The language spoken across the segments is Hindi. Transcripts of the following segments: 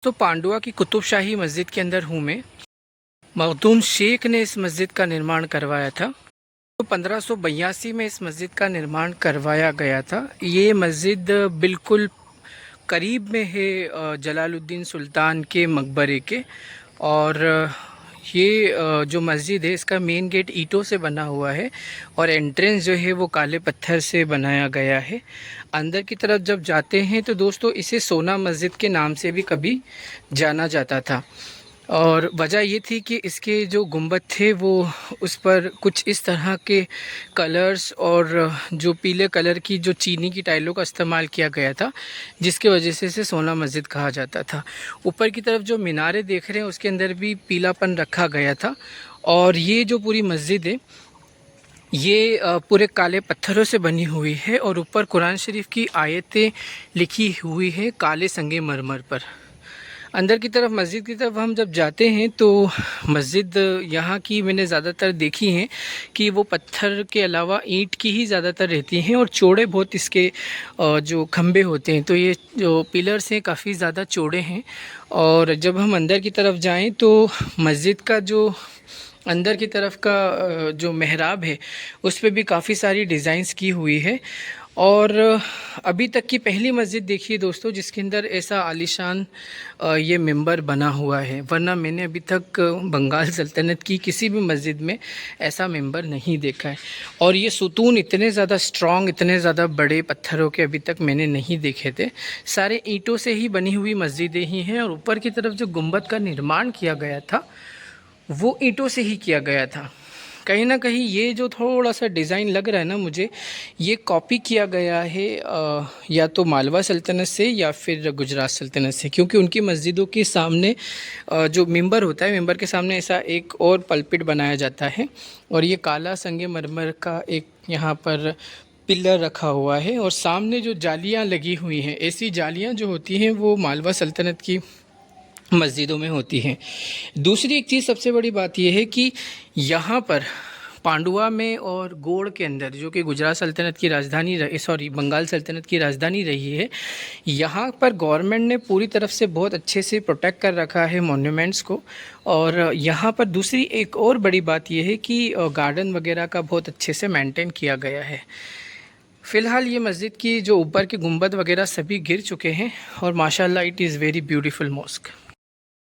तो पांडुआ की कुतुब शाही मस्जिद के अंदर हूँ मैं। मखदूम शेख ने इस मस्जिद का निर्माण करवाया था। तो 1582 में इस मस्जिद का निर्माण करवाया गया था। ये मस्जिद बिल्कुल करीब में है जलालुद्दीन सुल्तान के मकबरे के। और ये जो मस्जिद है इसका मेन गेट ईंटों से बना हुआ है और एंट्रेंस जो है वो काले पत्थर से बनाया गया है। अंदर की तरफ जब जाते हैं तो दोस्तों इसे सोना मस्जिद के नाम से भी कभी जाना जाता था। और वजह ये थी कि इसके जो गुंबद थे वो उस पर कुछ इस तरह के कलर्स और जो पीले कलर की जो चीनी की टाइलों का इस्तेमाल किया गया था, जिसके वजह से इसे सोना मस्जिद कहा जाता था। ऊपर की तरफ जो मीनारे देख रहे हैं उसके अंदर भी पीलापन रखा गया था। और ये जो पूरी मस्जिद है ये पूरे काले पत्थरों से बनी हुई है और ऊपर कुरान शरीफ की आयतें लिखी हुई है काले संगे मरमर पर। अंदर की तरफ मस्जिद की तरफ हम जब जाते हैं तो मस्जिद यहाँ की मैंने ज़्यादातर देखी हैं कि वो पत्थर के अलावा ईंट की ही ज़्यादातर रहती हैं और चौड़े बहुत इसके जो खंबे होते हैं, तो ये जो पिलर्स हैं काफ़ी ज़्यादा चौड़े हैं। और जब हम अंदर की तरफ जाएं तो मस्जिद का जो अंदर की तरफ का जो मेहराब है उस पर भी काफ़ी सारी डिज़ाइंस की हुई है। और अभी तक की पहली मस्जिद देखिए दोस्तों जिसके अंदर ऐसा आलीशान ये मिंबर बना हुआ है, वरना मैंने अभी तक बंगाल सल्तनत की किसी भी मस्जिद में ऐसा मिंबर नहीं देखा है। और ये सुतून इतने ज़्यादा स्ट्रॉन्ग, इतने ज़्यादा बड़े पत्थरों के अभी तक मैंने नहीं देखे थे। सारे ईंटों से ही बनी हुई मस्जिदें ही हैं। और ऊपर की तरफ जो गुंबद का निर्माण किया गया था वो ईंटों से ही किया गया था। कहीं ना कहीं ये जो थोड़ा सा डिज़ाइन लग रहा है ना मुझे, ये कॉपी किया गया है या तो मालवा सल्तनत से या फिर गुजरात सल्तनत से, क्योंकि उनकी मस्जिदों के सामने जो मिंबर होता है, मिंबर के सामने ऐसा एक और पलपिट बनाया जाता है। और ये काला संगे मरमर का एक यहाँ पर पिलर रखा हुआ है और सामने जो जालियाँ लगी हुई हैं, ऐसी जालियाँ जो होती हैं वो मालवा सल्तनत की मस्जिदों में होती हैं। दूसरी एक चीज़ सबसे बड़ी बात यह है कि यहाँ पर पांडुआ में और गोड़ के अंदर, जो कि गुजरात सल्तनत की राजधानी बंगाल सल्तनत की राजधानी रही है, यहाँ पर गवर्नमेंट ने पूरी तरफ से बहुत अच्छे से प्रोटेक्ट कर रखा है मॉन्यूमेंट्स को। और यहाँ पर दूसरी एक और बड़ी बात यह है कि गार्डन वगैरह का बहुत अच्छे से मेंटेन किया गया है। फ़िलहाल ये मस्जिद की जो ऊपर के गुंबद वगैरह सभी गिर चुके हैं और माशाल्लाह it is very beautiful mosque.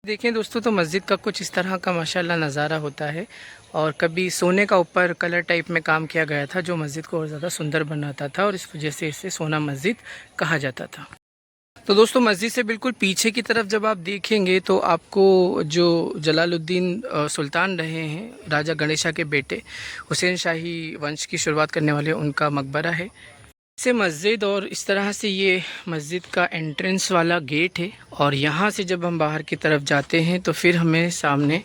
देखें दोस्तों तो मस्जिद का कुछ इस तरह का माशाल्लाह नज़ारा होता है। और कभी सोने का ऊपर कलर टाइप में काम किया गया था जो मस्जिद को और ज़्यादा सुंदर बनाता था और इस वजह से इसे सोना मस्जिद कहा जाता था। तो दोस्तों मस्जिद से बिल्कुल पीछे की तरफ जब आप देखेंगे तो आपको जो जलालुद्दीन सुल्तान रहे हैं, राजा गणेशा के बेटे, हुसैन शाही वंश की शुरुआत करने वाले, उनका मकबरा है। से मस्जिद और इस तरह से ये मस्जिद का एंट्रेंस वाला गेट है। और यहाँ से जब हम बाहर की तरफ जाते हैं तो फिर हमें सामने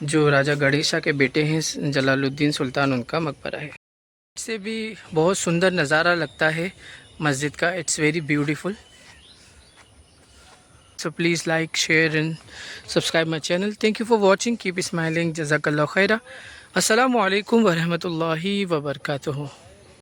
जो राजा गणेशा के बेटे हैं जलालुद्दीन सुल्तान, उनका मकबरा है। इससे भी बहुत सुंदर नज़ारा लगता है मस्जिद का। It's very beautiful. So please like, share and subscribe my channel. Thank you for watching. Keep smiling. जज़ाकल्लाह खैरा। अस्सलामु अलैकुम वरहमतुल्लाहि वबरकातुहू।